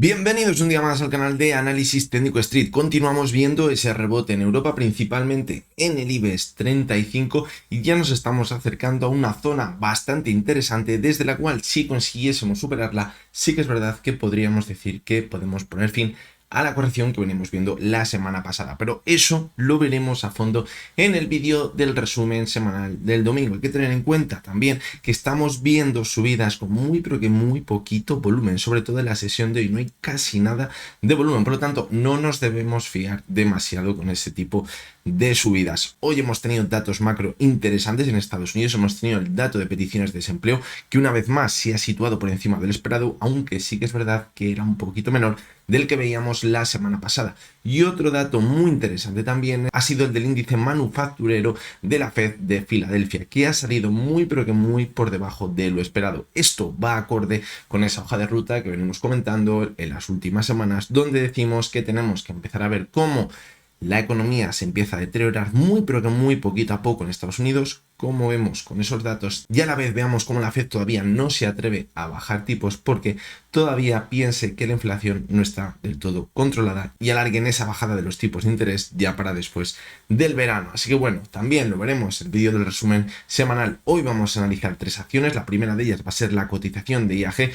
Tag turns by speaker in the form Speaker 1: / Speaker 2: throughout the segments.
Speaker 1: Bienvenidos un día más al canal de Análisis Técnico Street. Continuamos viendo ese rebote en Europa, principalmente en el IBEX 35, y ya nos estamos acercando a una zona bastante interesante desde la cual, si consiguiésemos superarla, sí que es verdad que podríamos decir que podemos poner fin a la corrección que venimos viendo la semana pasada, pero eso lo veremos a fondo en el vídeo del resumen semanal del domingo. Hay que tener en cuenta también que estamos viendo subidas con muy pero que muy poquito volumen, sobre todo en la sesión de hoy no hay casi nada de volumen, por lo tanto no nos debemos fiar demasiado con ese tipo de subidas. Hoy hemos tenido datos macro interesantes en Estados Unidos, hemos tenido el dato de peticiones de desempleo que una vez más se ha situado por encima del esperado, aunque sí que es verdad que era un poquito menor del que veíamos la semana pasada. Y otro dato muy interesante también ha sido el del índice manufacturero de la Fed de Filadelfia, que ha salido muy pero que muy por debajo de lo esperado. Esto va acorde con esa hoja de ruta que venimos comentando en las últimas semanas, donde decimos que tenemos que empezar a ver cómo la economía se empieza a deteriorar muy pero que muy poquito a poco en Estados Unidos, como vemos con esos datos, y a la vez veamos cómo la Fed todavía no se atreve a bajar tipos porque todavía piense que la inflación no está del todo controlada y alarguen esa bajada de los tipos de interés ya para después del verano. Así que bueno, también lo veremos en el vídeo del resumen semanal. Hoy vamos a analizar tres acciones. La primera de ellas va a ser la cotización de IAG,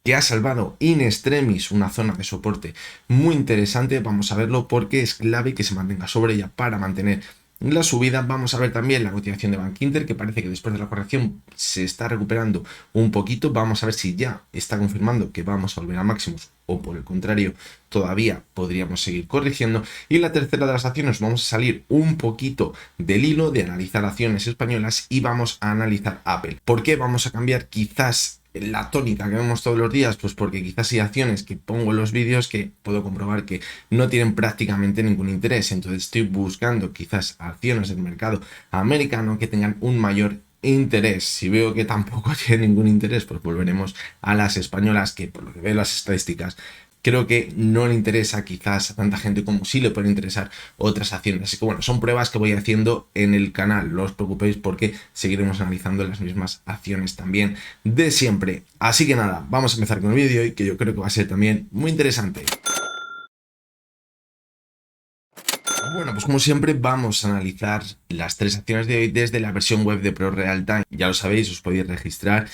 Speaker 1: que ha salvado in extremis una zona de soporte muy interesante. Vamos a verlo porque es clave que se mantenga sobre ella para mantener la subida. Vamos a ver también la cotización de Bank Inter, que parece que después de la corrección se está recuperando un poquito. Vamos a ver si ya está confirmando que vamos a volver a máximos o por el contrario todavía podríamos seguir corrigiendo. Y la tercera de las acciones, vamos a salir un poquito del hilo de analizar acciones españolas y vamos a analizar Apple. ¿Por qué vamos a cambiar quizás la tónica que vemos todos los días? Pues porque quizás hay acciones que pongo en los vídeos que puedo comprobar que no tienen prácticamente ningún interés, entonces estoy buscando quizás acciones del mercado americano que tengan un mayor interés. Si veo que tampoco tiene ningún interés, pues volveremos a las españolas, que por lo que veo las estadísticas creo que no le interesa quizás a tanta gente como sí le pueden interesar otras acciones. Así que bueno, son pruebas que voy haciendo en el canal, no os preocupéis porque seguiremos analizando las mismas acciones también de siempre. Así que nada, vamos a empezar con el vídeo y que yo creo que va a ser también muy interesante. Bueno, pues como siempre vamos a analizar las tres acciones de hoy desde la versión web de ProRealTime. Ya lo sabéis, os podéis registrar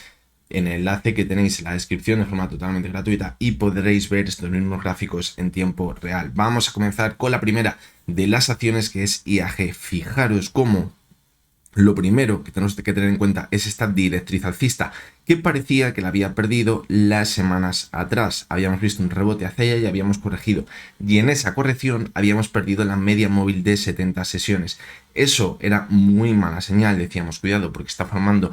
Speaker 1: en el enlace que tenéis en la descripción de forma totalmente gratuita y podréis ver estos mismos gráficos en tiempo real. Vamos a comenzar con la primera de las acciones, que es IAG. Fijaros cómo lo primero que tenemos que tener en cuenta es esta directriz alcista que parecía que la había perdido las semanas atrás. Habíamos visto un rebote hacia ella y habíamos corregido, y en esa corrección habíamos perdido la media móvil de 70 sesiones. Eso era muy mala señal, decíamos cuidado porque está formando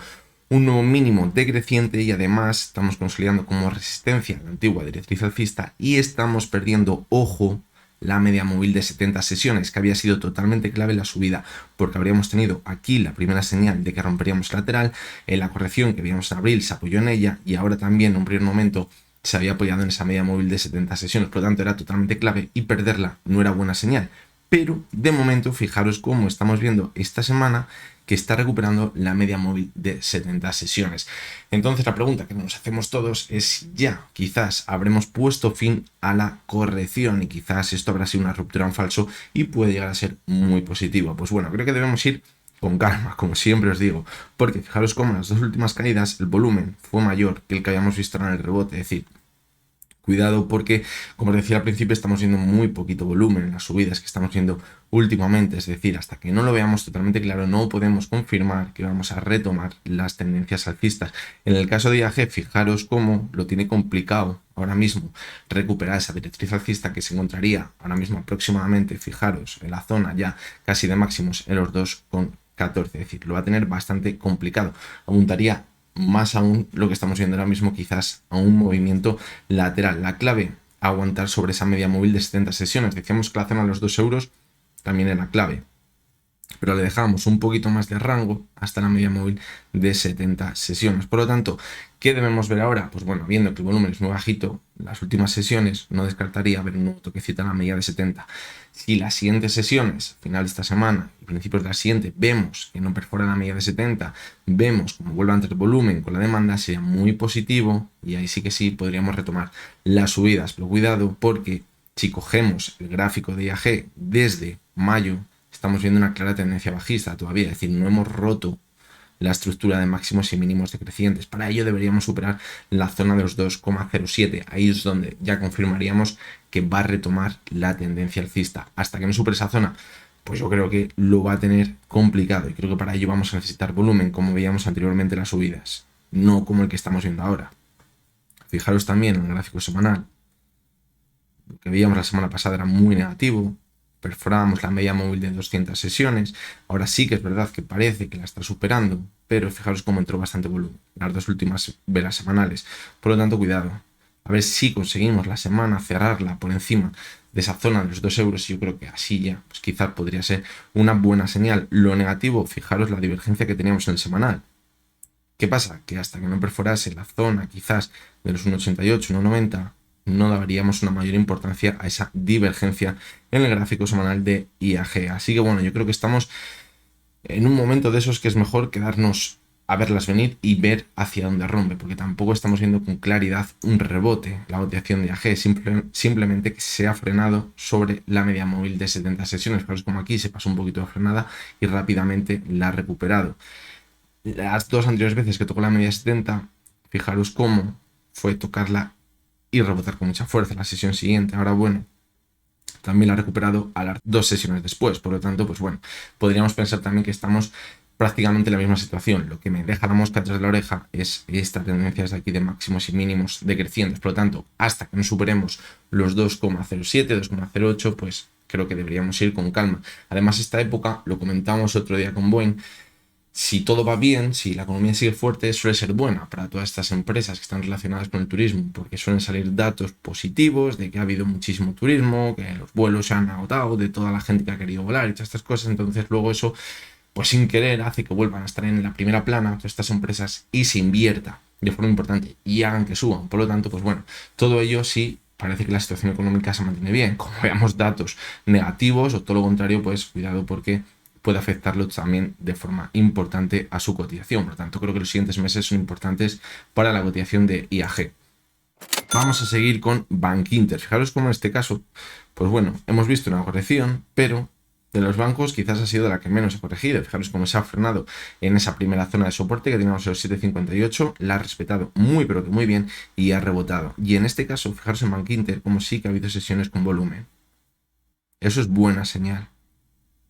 Speaker 1: un nuevo mínimo decreciente y además estamos consolidando como resistencia la antigua directriz alcista y estamos perdiendo, ojo, la media móvil de 70 sesiones, que había sido totalmente clave en la subida, porque habríamos tenido aquí la primera señal de que romperíamos lateral, en la corrección que vimos en abril se apoyó en ella y ahora también en un primer momento se había apoyado en esa media móvil de 70 sesiones, por lo tanto era totalmente clave y perderla no era buena señal. Pero de momento fijaros cómo estamos viendo esta semana que está recuperando la media móvil de 70 sesiones. Entonces la pregunta que nos hacemos todos es ya quizás habremos puesto fin a la corrección y quizás esto habrá sido una ruptura en falso y puede llegar a ser muy positivo. Pues bueno, creo que debemos ir con calma, como siempre os digo, porque fijaros cómo en las dos últimas caídas el volumen fue mayor que el que habíamos visto en el rebote, es decir, cuidado porque, como os decía al principio, estamos viendo muy poquito volumen en las subidas que estamos viendo últimamente. Es decir, hasta que no lo veamos totalmente claro, no podemos confirmar que vamos a retomar las tendencias alcistas. En el caso de IAG, fijaros cómo lo tiene complicado ahora mismo recuperar esa directriz alcista que se encontraría ahora mismo aproximadamente, fijaros, en la zona ya casi de máximos en los 2,14. Es decir, lo va a tener bastante complicado. Apuntaría más aún lo que estamos viendo ahora mismo quizás a un movimiento lateral. La clave, aguantar sobre esa media móvil de 70 sesiones. Decíamos que la zona de los 2 euros también era clave. pero le dejamos un poquito más de rango hasta la media móvil de 70 sesiones. Por lo tanto, ¿qué debemos ver ahora? Pues bueno, viendo que el volumen es muy bajito, las últimas sesiones no descartaría ver un nuevo toquecito en la media de 70. Si las siguientes sesiones, final de esta semana y principios de la siguiente, vemos que no perfora la media de 70, vemos como vuelve a entrar volumen con la demanda, sería muy positivo y ahí sí que sí podríamos retomar las subidas. Pero cuidado, porque si cogemos el gráfico de IAG desde mayo, estamos viendo una clara tendencia bajista todavía, es decir, no hemos roto la estructura de máximos y mínimos decrecientes. Para ello deberíamos superar la zona de los 2,07. Ahí es donde ya confirmaríamos que va a retomar la tendencia alcista. Hasta que no supere esa zona, pues yo creo que lo va a tener complicado y creo que para ello vamos a necesitar volumen, como veíamos anteriormente en las subidas, no como el que estamos viendo ahora. Fijaros también en el gráfico semanal. Lo que veíamos la semana pasada era muy negativo, perforábamos la media móvil de 200 sesiones, ahora sí que es verdad que parece que la está superando, pero fijaros cómo entró bastante volumen, las dos últimas velas semanales, por lo tanto cuidado, a ver si conseguimos la semana cerrarla por encima de esa zona de los 2 euros, y yo creo que así ya, pues quizás podría ser una buena señal. Lo negativo, fijaros la divergencia que teníamos en el semanal. ¿Qué pasa? Que hasta que no perforase la zona quizás de los 1,88, 1,90, no daríamos una mayor importancia a esa divergencia en el gráfico semanal de IAG. Así que bueno, yo creo que estamos en un momento de esos que es mejor quedarnos a verlas venir y ver hacia dónde rompe, porque tampoco estamos viendo con claridad un rebote. La cotización de IAG simplemente que se ha frenado sobre la media móvil de 70 sesiones, pero es como aquí se pasó un poquito de frenada y rápidamente la ha recuperado. Las dos anteriores veces que tocó la media 70, fijaros cómo fue tocarla y rebotar con mucha fuerza la sesión siguiente. Ahora, bueno, también la ha recuperado a las 2 sesiones después. Por lo tanto, pues bueno, podríamos pensar también que estamos prácticamente en la misma situación. Lo que me deja la mosca atrás de la oreja es esta tendencia desde aquí de máximos y mínimos decrecientes. Por lo tanto, hasta que no superemos los 2,07, 2,08, pues creo que deberíamos ir con calma. Además, esta época, lo comentamos otro día con Boeing, si todo va bien, si la economía sigue fuerte, suele ser buena para todas estas empresas que están relacionadas con el turismo, porque suelen salir datos positivos de que ha habido muchísimo turismo, que los vuelos se han agotado, de toda la gente que ha querido volar y todas estas cosas. Entonces luego eso, pues sin querer, hace que vuelvan a estar en la primera plana todas estas empresas y se invierta de forma importante y hagan que suban. Por lo tanto, pues bueno, todo ello sí parece que la situación económica se mantiene bien. Como veamos datos negativos o todo lo contrario, pues cuidado, porque puede afectarlo también de forma importante a su cotización. Por lo tanto, creo que los siguientes meses son importantes para la cotización de IAG. Vamos a seguir con Bankinter. Fijaros cómo en este caso, pues bueno, hemos visto una corrección, pero de los bancos quizás ha sido la que menos ha corregido. Fijaros cómo se ha frenado en esa primera zona de soporte que teníamos en los 7,58, la ha respetado muy pero que muy bien y ha rebotado. Y en este caso, fijaros en Bankinter como sí que ha habido sesiones con volumen. Eso es buena señal.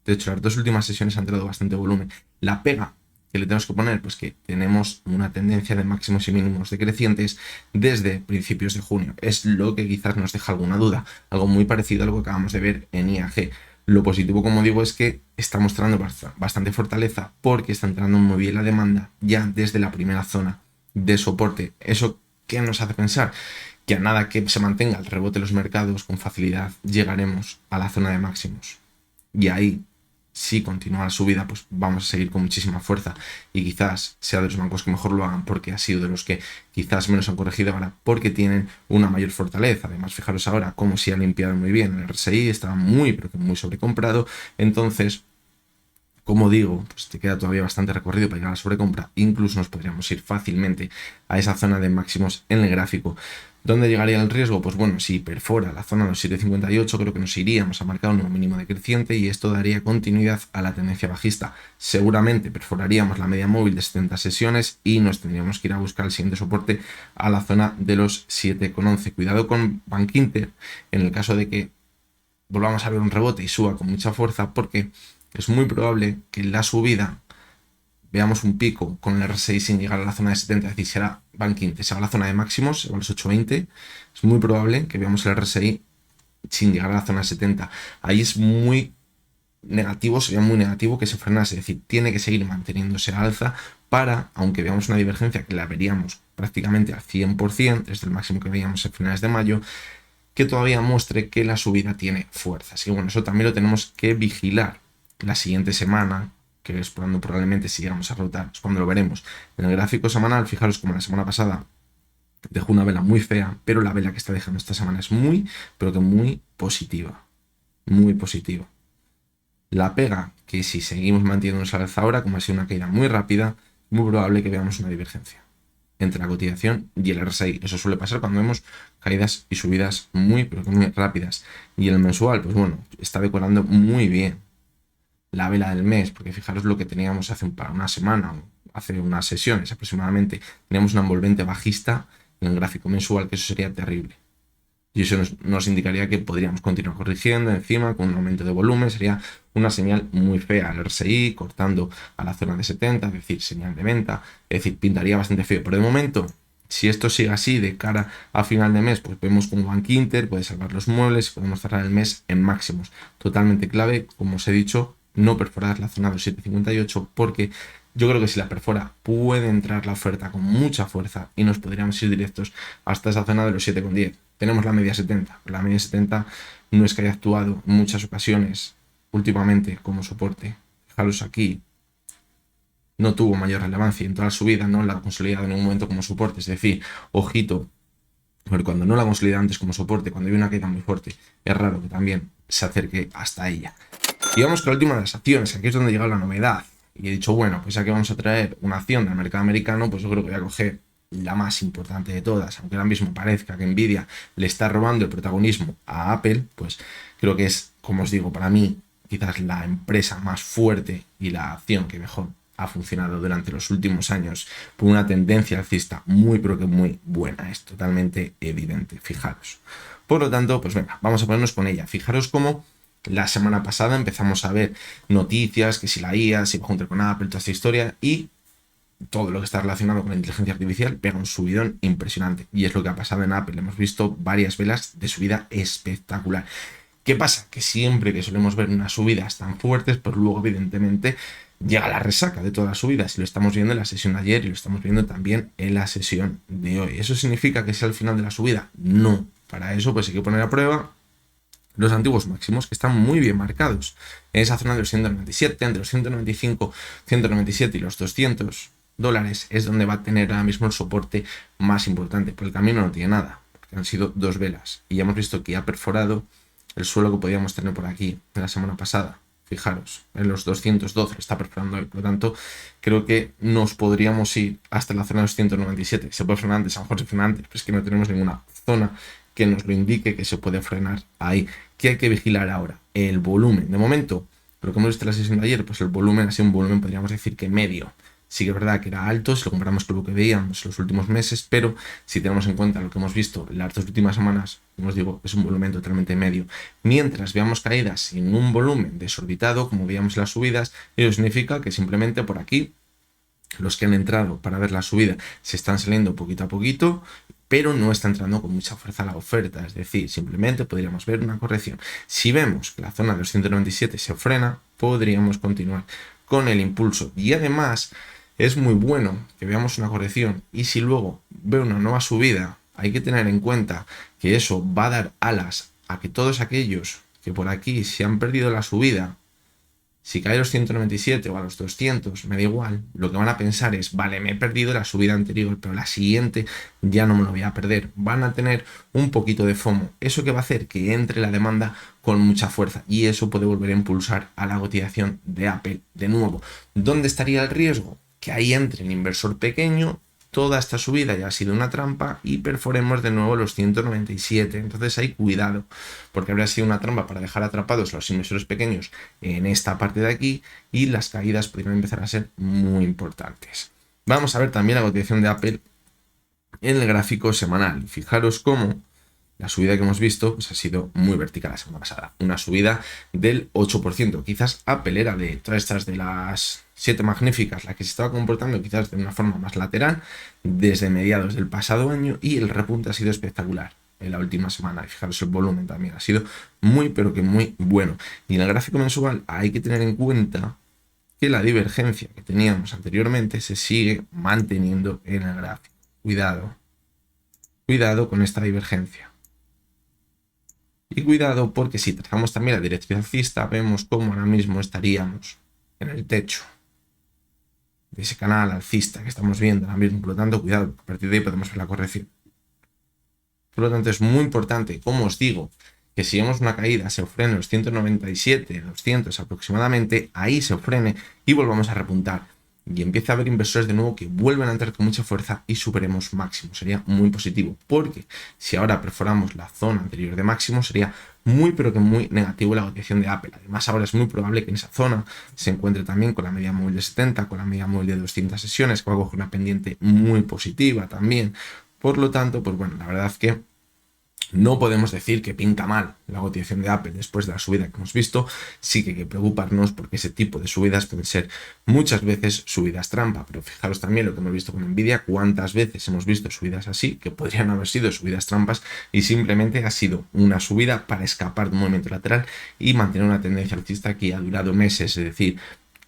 Speaker 1: De hecho, las dos últimas sesiones han entrado bastante volumen. La pega que le tenemos que poner, pues que tenemos una tendencia de máximos y mínimos decrecientes desde principios de junio. Es lo que quizás nos deja alguna duda. Algo muy parecido a lo que acabamos de ver en IAG. Lo positivo, como digo, es que está mostrando bastante fortaleza porque está entrando muy bien la demanda ya desde la primera zona de soporte. ¿Eso qué nos hace pensar? Que a nada que se mantenga el rebote de los mercados, con facilidad llegaremos a la zona de máximos. Y ahí, si continúa la subida, pues vamos a seguir con muchísima fuerza y quizás sea de los bancos que mejor lo hagan porque ha sido de los que quizás menos han corregido ahora porque tienen una mayor fortaleza. Además, fijaros ahora cómo se ha limpiado muy bien el RSI, estaba muy pero que muy sobrecomprado. Entonces, como digo, pues te queda todavía bastante recorrido para llegar a la sobrecompra. Incluso nos podríamos ir fácilmente a esa zona de máximos en el gráfico. ¿Dónde llegaría el riesgo? Pues bueno, si perfora la zona de los 7,58, creo que nos iríamos a marcar un nuevo mínimo decreciente y esto daría continuidad a la tendencia bajista. Seguramente perforaríamos la media móvil de 70 sesiones y nos tendríamos que ir a buscar el siguiente soporte a la zona de los 7,11. Cuidado con Bankinter en el caso de que volvamos a ver un rebote y suba con mucha fuerza, porque es muy probable que en la subida veamos un pico con el RSI sin llegar a la zona de 70, es decir, será Bankinter, se va a la zona de máximos, se va a los 8,20, es muy probable que veamos el RSI sin llegar a la zona de 70. Ahí es muy negativo, sería muy negativo que se frenase, es decir, tiene que seguir manteniéndose al alza para, aunque veamos una divergencia que la veríamos prácticamente al 100%, desde el máximo que veíamos en finales de mayo, que todavía muestre que la subida tiene fuerza. Así que bueno, eso también lo tenemos que vigilar. la siguiente semana, que es cuando probablemente si llegamos a rebotar, es cuando lo veremos. En el gráfico semanal, fijaros como la semana pasada dejó una vela muy fea, pero la vela que está dejando esta semana es muy, pero que muy positiva. Muy positiva. La pega que si seguimos manteniéndonos al alza ahora, como ha sido una caída muy rápida, muy probable que veamos una divergencia entre la cotización y el RSI. Eso suele pasar cuando vemos caídas y subidas muy, pero que muy rápidas. Y el mensual, pues bueno, está decorando muy bien la vela del mes, porque fijaros lo que teníamos hace una semana, hace unas sesiones aproximadamente, teníamos una envolvente bajista en el gráfico mensual, que eso sería terrible. Y eso nos indicaría que podríamos continuar corrigiendo encima con un aumento de volumen. Sería una señal muy fea al RSI, cortando a la zona de 70, es decir, señal de venta. Es decir, pintaría bastante feo. Pero de momento, si esto sigue así de cara a final de mes, pues vemos como Bank Inter puede salvar los muebles y podemos cerrar el mes en máximos. Totalmente clave, como os he dicho, no perforar la zona de los 7,58 porque yo creo que si la perfora puede entrar la oferta con mucha fuerza y nos podríamos ir directos hasta esa zona de los 7,10. Tenemos la media 70. La media 70 no es que haya actuado en muchas ocasiones últimamente como soporte. Fijaros aquí, no tuvo mayor relevancia en toda la subida, no la ha consolidado en un momento como soporte. Es decir, ojito, porque cuando no la consolida antes como soporte, cuando hay una caída muy fuerte, es raro que también se acerque hasta ella. Y vamos con la última de las acciones, aquí es donde llega la novedad. Y he dicho, bueno, pues ya que vamos a traer una acción del mercado americano, pues yo creo que voy a coger la más importante de todas. Aunque ahora mismo parezca que Nvidia le está robando el protagonismo a Apple, pues creo que es, como os digo, para mí quizás la empresa más fuerte y la acción que mejor ha funcionado durante los últimos años por una tendencia alcista muy pero que muy buena, es totalmente evidente, fijaros. Por lo tanto, pues venga, vamos a ponernos con ella. Fijaros cómo la semana pasada empezamos a ver noticias, que si la IA, si va junto con Apple, toda esta historia, y todo lo que está relacionado con la inteligencia artificial pega un subidón impresionante. Y es lo que ha pasado en Apple. Hemos visto varias velas de subida espectacular. ¿Qué pasa? Que siempre que solemos ver unas subidas tan fuertes, pues luego evidentemente llega la resaca de todas las subidas. Y lo estamos viendo en la sesión de ayer y lo estamos viendo también en la sesión de hoy. ¿Eso significa que sea el final de la subida? No. Para eso pues hay que poner a prueba los antiguos máximos que están muy bien marcados. En esa zona de los 197, entre los 195, 197 y los $200 es donde va a tener ahora mismo el soporte más importante. Por el camino no tiene nada, porque han sido dos velas. Y ya hemos visto que ha perforado el suelo que podíamos tener por aquí en la semana pasada. Fijaros, en los 212 está perforando hoy. Por lo tanto, creo que nos podríamos ir hasta la zona de los 197. Se puede frenar antes, a lo mejor se frena antes, pero es que no tenemos ninguna zona que nos lo indique que se puede frenar ahí. ¿Qué hay que vigilar ahora? El volumen. De momento, lo que hemos visto en la sesión de ayer, pues el volumen ha sido un volumen, podríamos decir que medio. Sí que es verdad que era alto si lo comparamos con lo que veíamos los últimos meses, pero si tenemos en cuenta lo que hemos visto las dos últimas semanas, como os digo, es un volumen totalmente medio. Mientras veamos caídas sin un volumen desorbitado, como veíamos en las subidas, eso significa que simplemente por aquí los que han entrado para ver la subida se están saliendo poquito a poquito, pero no está entrando con mucha fuerza la oferta, es decir, simplemente podríamos ver una corrección. Si vemos que la zona de los 197 se frena, podríamos continuar con el impulso y además es muy bueno que veamos una corrección y si luego ve una nueva subida, hay que tener en cuenta que eso va a dar alas a que todos aquellos que por aquí se han perdido la subida, si cae a los 197 o a los 200, me da igual, lo que van a pensar es, vale, me he perdido la subida anterior, pero la siguiente ya no me lo voy a perder. Van a tener un poquito de FOMO. ¿Eso que va a hacer? Que entre la demanda con mucha fuerza y eso puede volver a impulsar a la cotización de Apple de nuevo. ¿Dónde estaría el riesgo? Que ahí entre el inversor pequeño, toda esta subida ya ha sido una trampa y perforemos de nuevo los 197. Entonces hay cuidado, porque habría sido una trampa para dejar atrapados a los inversores pequeños en esta parte de aquí y las caídas podrían empezar a ser muy importantes. Vamos a ver también la cotización de Apple en el gráfico semanal. Fijaros cómo la subida que hemos visto pues, ha sido muy vertical la semana pasada. Una subida del 8%. Quizás Apple era de todas estas de las 7 magníficas la que se estaba comportando quizás de una forma más lateral desde mediados del pasado año y el repunte ha sido espectacular en la última semana. Y fijaros, el volumen también ha sido muy pero que muy bueno. Y en el gráfico mensual hay que tener en cuenta que la divergencia que teníamos anteriormente se sigue manteniendo en el gráfico. Cuidado. Cuidado con esta divergencia. Y cuidado porque si trazamos también la directriz alcista, vemos cómo ahora mismo estaríamos en el techo de ese canal alcista que estamos viendo ahora mismo. Por lo tanto, cuidado, a partir de ahí podemos ver la corrección. Por lo tanto, es muy importante, como os digo, que si vemos una caída, se frene los 197, 200 aproximadamente, ahí se frene y volvamos a repuntar. Y empieza a haber inversores de nuevo que vuelven a entrar con mucha fuerza y superemos máximo. Sería muy positivo, porque si ahora perforamos la zona anterior de máximo, sería muy pero que muy negativo la cotización de Apple. Además, ahora es muy probable que en esa zona se encuentre también con la media móvil de 70, con la media móvil de 200 sesiones, que va a coger una pendiente muy positiva también. Por lo tanto, pues bueno, la verdad es que no podemos decir que pinta mal la cotización de Apple después de la subida que hemos visto. Sí que hay que preocuparnos porque ese tipo de subidas pueden ser muchas veces subidas trampa. Pero fijaros también lo que hemos visto con Nvidia, cuántas veces hemos visto subidas así que podrían haber sido subidas trampas y simplemente ha sido una subida para escapar de un movimiento lateral y mantener una tendencia alcista que ha durado meses. Es decir,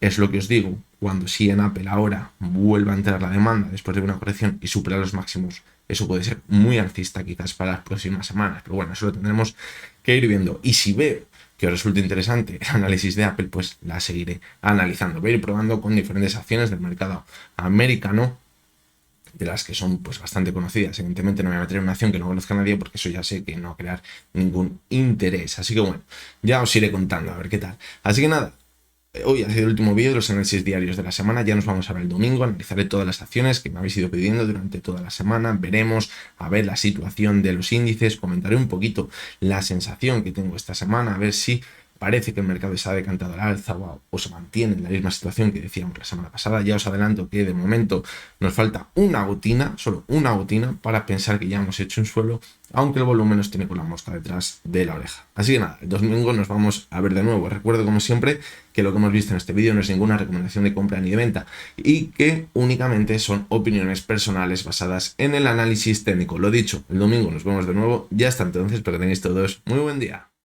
Speaker 1: es lo que os digo, cuando sí en Apple ahora vuelva a entrar la demanda después de una corrección y supera los máximos, eso puede ser muy alcista quizás para las próximas semanas, pero bueno, eso lo tendremos que ir viendo. Y si veo que os resulta interesante el análisis de Apple, pues la seguiré analizando. Voy a ir probando con diferentes acciones del mercado americano, de las que son pues bastante conocidas. Evidentemente no me voy a meter en una acción que no conozca a nadie porque eso ya sé que no va a crear ningún interés. Así que bueno, ya os iré contando a ver qué tal. Así que nada, hoy ha sido el último vídeo de los análisis diarios de la semana. Ya nos vamos a ver el domingo. Analizaré todas las acciones que me habéis ido pidiendo durante toda la semana. Veremos a ver la situación de los índices. Comentaré un poquito la sensación que tengo esta semana. A ver si parece que el mercado se ha decantado al alza o se mantiene en la misma situación que decíamos la semana pasada. Ya os adelanto que de momento nos falta una gotina, solo una gotina, para pensar que ya hemos hecho un suelo, aunque el volumen nos tiene con la mosca detrás de la oreja. Así que nada, el domingo nos vamos a ver de nuevo. Recuerdo como siempre que lo que hemos visto en este vídeo no es ninguna recomendación de compra ni de venta y que únicamente son opiniones personales basadas en el análisis técnico. Lo dicho, el domingo nos vemos de nuevo. Ya hasta entonces, espero que tengáis todos muy buen día.